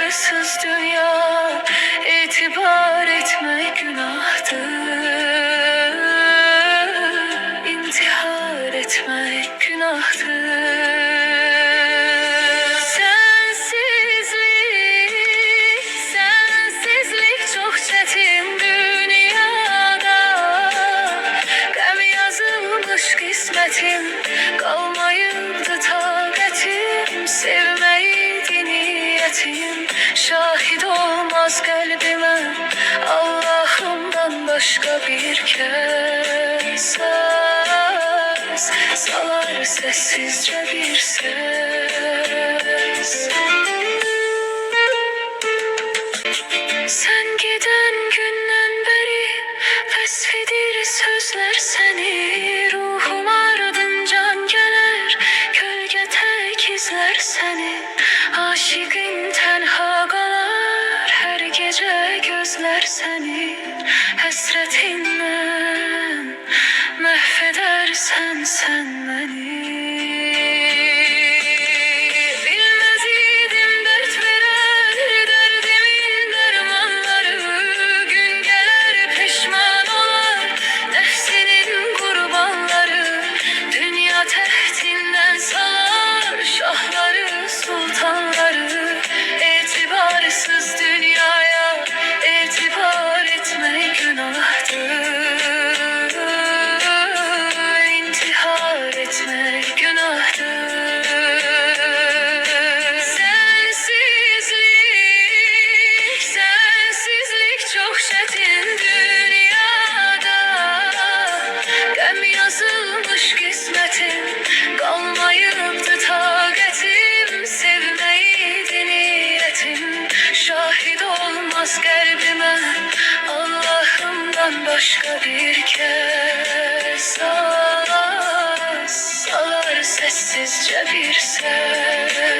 itibarsız dünya, itibar etmek günahtır. İntihar etmek günahtır. Sensizlik çok çetin dünyada. Gəm yazılmış kısmetim, kalmayıbdı taqetim. Sevmeydi niyetim, şahit olmaz kalbime Allah'ımdan başka bir kez. Salar sessizce bir ses. Sen giden günden beri feshedir sözler seni. Ruhum ardıncan gelir, gölge tek izler seni. Aşıkın tenha kalar, her gece gözler seni. Hasretinden mahvedersen sen beni. Bilmez idim dert veren derdimin dermanları. Gün gelir pişman olar nefsinin kurbanları. Dünya tehtinden salar şahları sultanları. İtibarsız dünyaya itibar etmek günahtır. İntihar etmek günahtır. Sensizlik çok çetin dünyada. Gəm yazılmış kısmetim, kalmayıbdı taqetim. Sevmeydi niyetim, şahit olmaz kalbime Allah'ımdan başka bir kez. Salar sessizce bir ses.